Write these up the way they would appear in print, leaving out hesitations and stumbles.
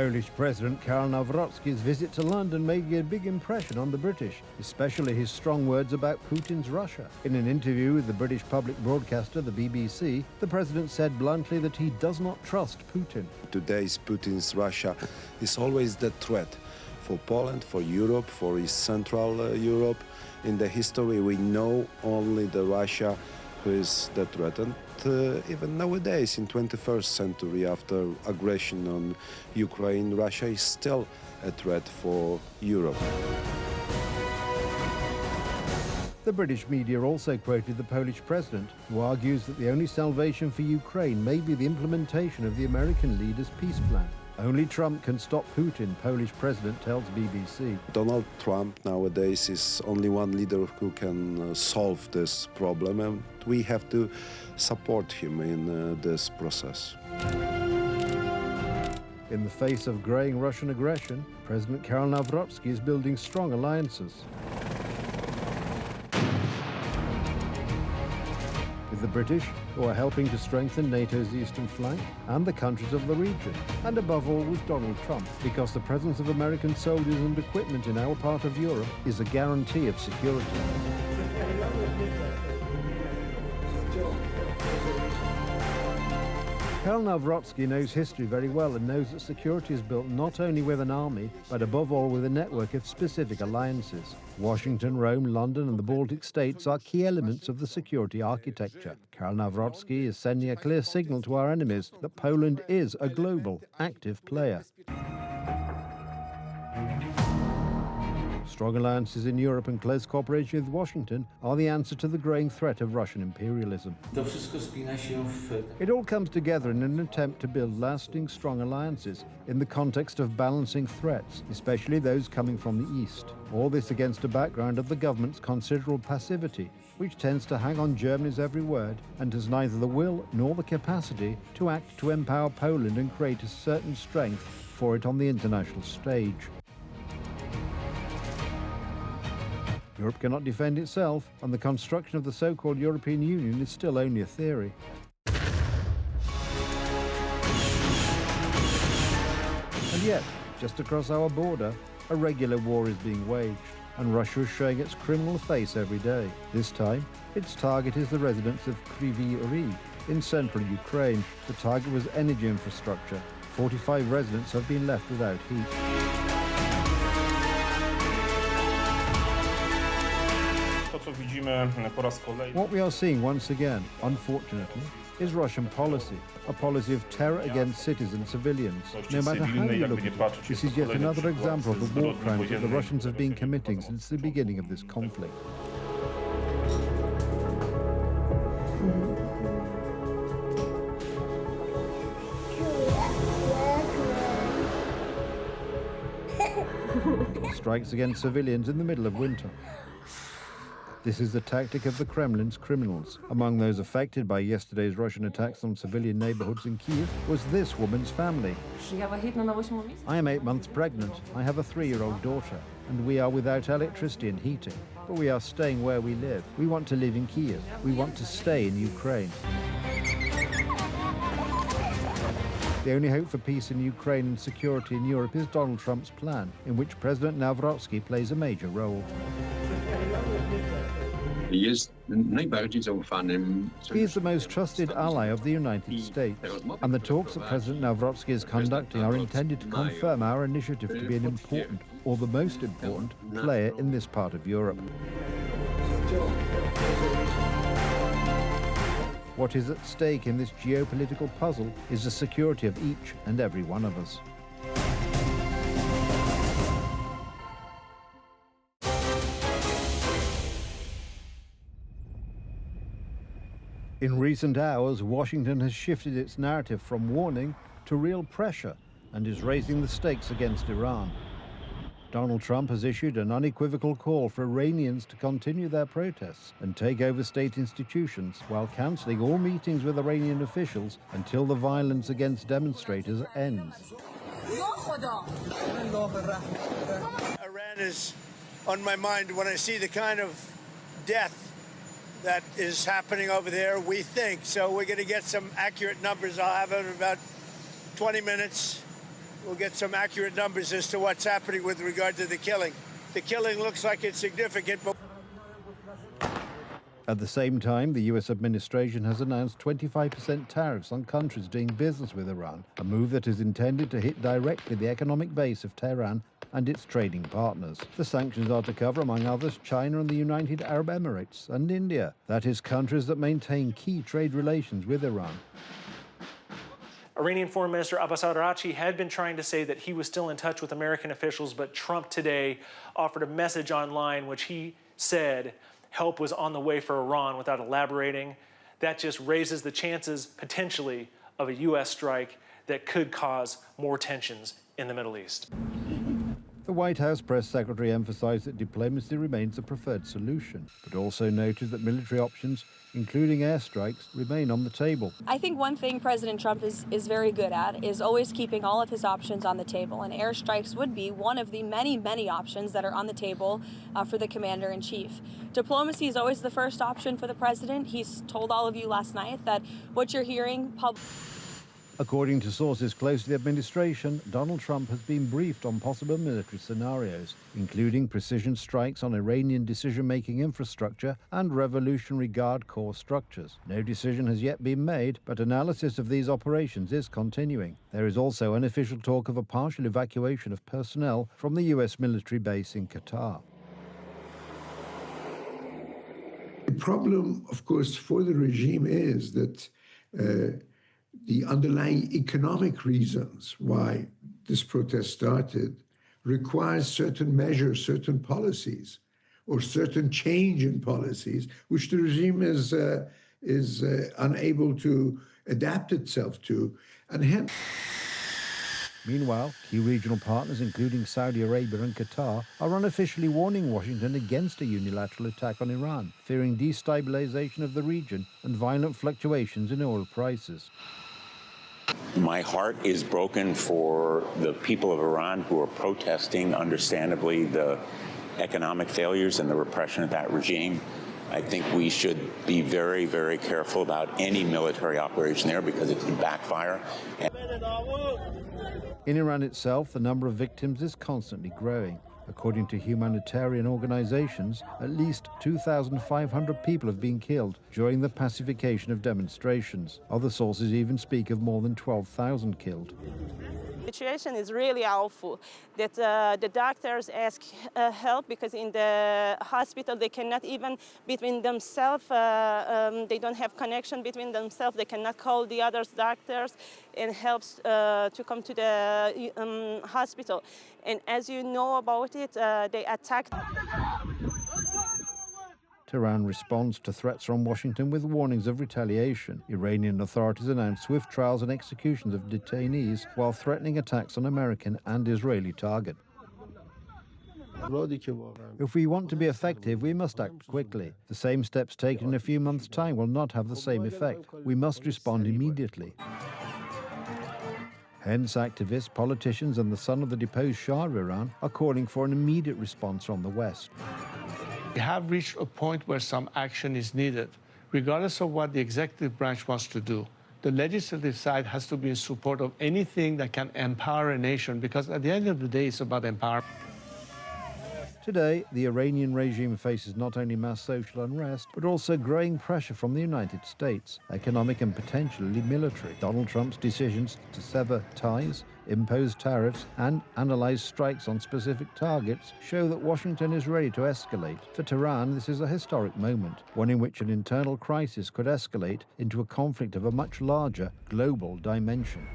Polish President Karol Nawrocki's visit to London made a big impression on the British, especially his strong words about Putin's Russia. In an interview with the British public broadcaster, the BBC, the president said bluntly that he does not trust Putin. Today's Putin's Russia is always the threat for Poland, for Europe, for East Central Europe. In the history, we know only the Russia who is the threat. And even nowadays, in 21st century, after aggression on Ukraine, Russia is still a threat for Europe. The British media also quoted the Polish president, who argues that the only salvation for Ukraine may be the implementation of the American leader's peace plan. Only Trump can stop Putin, Polish president tells BBC. Donald Trump nowadays is only one leader who can solve this problem, and we have to support him in this process. In the face of growing Russian aggression, President Karol Nawrocki is building strong alliances. With the British, who are helping to strengthen NATO's eastern flank, and the countries of the region, and above all with Donald Trump, because the presence of American soldiers and equipment in our part of Europe is a guarantee of security. Karol Nawrocki knows history very well and knows that security is built not only with an army, but above all with a network of specific alliances. Washington, Rome, London and the Baltic states are key elements of the security architecture. Karol Nawrocki is sending a clear signal to our enemies that Poland is a global, active player. Strong alliances in Europe and close cooperation with Washington are the answer to the growing threat of Russian imperialism. It all comes together in an attempt to build lasting, strong alliances in the context of balancing threats, especially those coming from the East. All this against a background of the government's considerable passivity, which tends to hang on Germany's every word and has neither the will nor the capacity to act to empower Poland and create a certain strength for it on the international stage. Europe cannot defend itself, and the construction of the so-called European Union is still only a theory. And yet, just across our border, a regular war is being waged, and Russia is showing its criminal face every day. This time, its target is the residents of Kryvyi Rih in central Ukraine. The target was energy infrastructure. 45 residents have been left without heat. What we are seeing once again, unfortunately, is Russian policy, a policy of terror against citizens, civilians. No matter how you look at it, this is yet another example of the war crimes that the Russians have been committing since the beginning of this conflict. Strikes against civilians in the middle of winter. This is the tactic of the Kremlin's criminals. Among those affected by yesterday's Russian attacks on civilian neighborhoods in Kyiv was this woman's family. I am 8 months pregnant. I have a 3-year-old daughter, and we are without electricity and heating. But we are staying where we live. We want to live in Kyiv. We want to stay in Ukraine. The only hope for peace in Ukraine and security in Europe is Donald Trump's plan, in which President Nawrocki plays a major role. He is the most trusted ally of the United States, and the talks that President Nawrocki is conducting are intended to confirm our initiative to be an important, or the most important, player in this part of Europe. What is at stake in this geopolitical puzzle is the security of each and every one of us. In recent hours, Washington has shifted its narrative from warning to real pressure and is raising the stakes against Iran. Donald Trump has issued an unequivocal call for Iranians to continue their protests and take over state institutions while cancelling all meetings with Iranian officials until the violence against demonstrators ends. Iran is on my mind when I see the kind of death that is happening over there, we think. So we're going to get some accurate numbers. I'll have it in about 20 minutes. we'll get some accurate numbers as to what's happening with regard to the killing. The killing looks like it's significant, but... At the same time, the US administration has announced 25% tariffs on countries doing business with Iran, a move that is intended to hit directly the economic base of Tehran and its trading partners. The sanctions are to cover, among others, China and the United Arab Emirates and India. That is, countries that maintain key trade relations with Iran. Iranian Foreign Minister Abbas al-Araghchi had been trying to say that he was still in touch with American officials, but Trump today offered a message online which he said help was on the way for Iran without elaborating. That just raises the chances, potentially, of a U.S. strike that could cause more tensions in the Middle East. The White House press secretary emphasized that diplomacy remains the preferred solution, but also noted that military options, including airstrikes, remain on the table. I think one thing President Trump is very good at is always keeping all of his options on the table, and airstrikes would be one of the many, many options that are on the table for the commander-in-chief. Diplomacy is always the first option for the president. He's told all of you last night that what you're hearing According to sources close to the administration, Donald Trump has been briefed on possible military scenarios, including precision strikes on Iranian decision-making infrastructure and Revolutionary Guard Corps structures. No decision has yet been made, but analysis of these operations is continuing. There is also unofficial talk of a partial evacuation of personnel from the U.S. military base in Qatar. The problem, of course, for the regime is that the underlying economic reasons why this protest started requires certain measures, certain policies, or certain change in policies, which the regime is unable to adapt itself to, and hence. Meanwhile, key regional partners, including Saudi Arabia and Qatar, are unofficially warning Washington against a unilateral attack on Iran, fearing destabilization of the region and violent fluctuations in oil prices. My heart is broken for the people of Iran who are protesting, understandably, the economic failures and the repression of that regime. I think we should be very, very careful about any military operation there because it can backfire. In Iran itself, the number of victims is constantly growing. According to humanitarian organizations, at least 2,500 people have been killed during the pacification of demonstrations. Other sources even speak of more than 12,000 killed. The situation is really awful, that the doctors ask help because in the hospital they cannot even between themselves, they don't have connection between themselves, they cannot call the other doctors and helps to come to the hospital. And as you know about it, they attacked. Tehran responds to threats from Washington with warnings of retaliation. Iranian authorities announced swift trials and executions of detainees while threatening attacks on American and Israeli targets. If we want to be effective, we must act quickly. The same steps taken in a few months' time will not have the same effect. We must respond immediately. Hence, activists, politicians, and the son of the deposed Shah of Iran are calling for an immediate response from the West. We have reached a point where some action is needed, regardless of what the executive branch wants to do. The legislative side has to be in support of anything that can empower a nation, because at the end of the day, it's about empowerment. Today, the Iranian regime faces not only mass social unrest, but also growing pressure from the United States, economic and potentially military. Donald Trump's decisions to sever ties, impose tariffs, and analyze strikes on specific targets show that Washington is ready to escalate. For Tehran, this is a historic moment, one in which an internal crisis could escalate into a conflict of a much larger global dimension.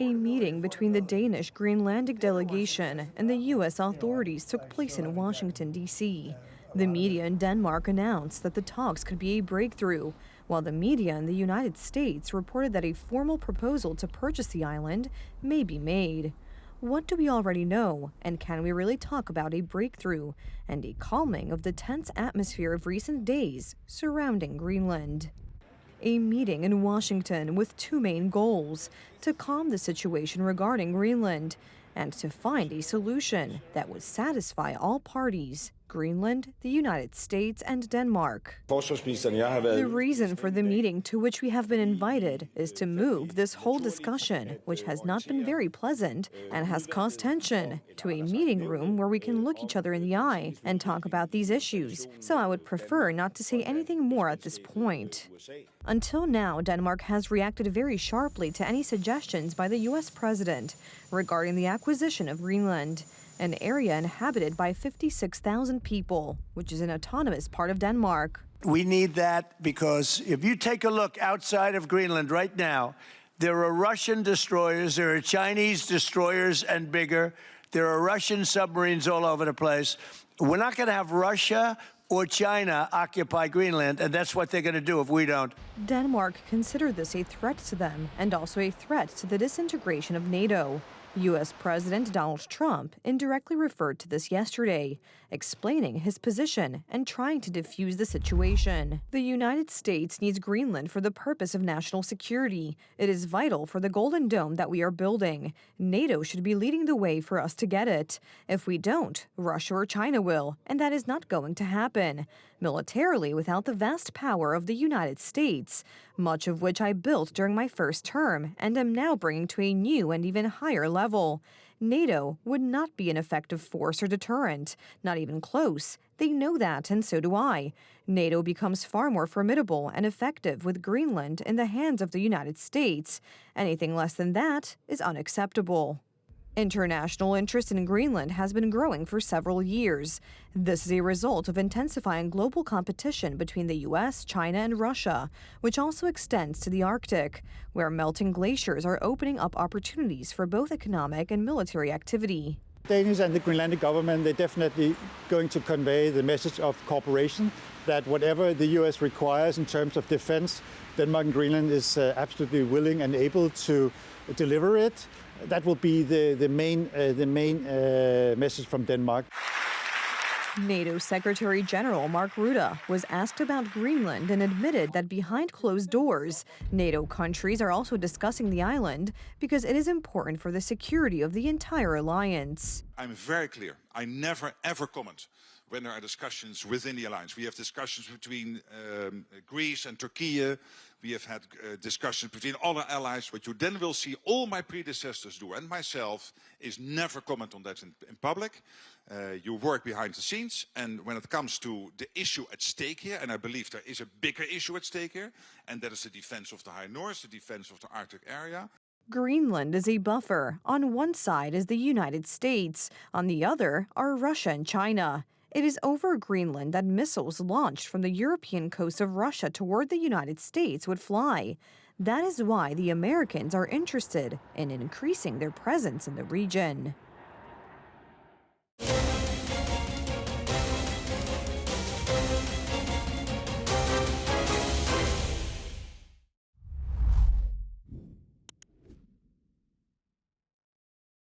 A meeting between the Danish Greenlandic delegation and the U.S. authorities took place in Washington, D.C. The media in Denmark announced that the talks could be a breakthrough, while the media in the United States reported that a formal proposal to purchase the island may be made. What do we already know, and can we really talk about a breakthrough and a calming of the tense atmosphere of recent days surrounding Greenland? A meeting in Washington with two main goals: to calm the situation regarding Greenland and to find a solution that would satisfy all parties. Greenland, the United States, and Denmark. The reason for the meeting to which we have been invited is to move this whole discussion, which has not been very pleasant and has caused tension, to a meeting room where we can look each other in the eye and talk about these issues. So I would prefer not to say anything more at this point. Until now, Denmark has reacted very sharply to any suggestions by the U.S. president regarding the acquisition of Greenland, an area inhabited by 56,000 people, which is an autonomous part of Denmark. We need that because if you take a look outside of Greenland right now, there are Russian destroyers, there are Chinese destroyers and bigger, there are Russian submarines all over the place. We're not going to have Russia or China occupy Greenland, and that's what they're going to do if we don't. Denmark considered this a threat to them and also a threat to the disintegration of NATO. U.S. President Donald Trump indirectly referred to this yesterday, explaining his position and trying to defuse the situation. The United States needs Greenland for the purpose of national security. It is vital for the Golden Dome that we are building. NATO should be leading the way for us to get it. If we don't, Russia or China will, and that is not going to happen. Militarily, without the vast power of the United States, much of which I built during my first term and am now bringing to a new and even higher level, NATO would not be an effective force or deterrent, not even close. They know that, and so do I. NATO becomes far more formidable and effective with Greenland in the hands of the United States. Anything less than that is unacceptable. International interest in Greenland has been growing for several years. This is a result of intensifying global competition between the U.S., China, and Russia, which also extends to the Arctic, where melting glaciers are opening up opportunities for both economic and military activity. Danish and the Greenlandic government, they're definitely going to convey the message of cooperation, that whatever the U.S. requires in terms of defense, Denmark and Greenland is absolutely willing and able to deliver it. That will be the main message from Denmark. NATO Secretary General Mark Rutte was asked about Greenland and admitted that behind closed doors, NATO countries are also discussing the island because it is important for the security of the entire alliance. I'm very clear. I never, ever comment when there are discussions within the alliance. We have discussions between Greece and Turkey. We have had discussions between other allies. What you then will see all my predecessors do, and myself, is never comment on that in public. You work behind the scenes, and when it comes to the issue at stake here, and I believe there is a bigger issue at stake here, and that is the defense of the High North, the defense of the Arctic area. Greenland is a buffer. On one side is the United States. On the other are Russia and China. It is over Greenland that missiles launched from the European coast of Russia toward the United States would fly. That is why the Americans are interested in increasing their presence in the region.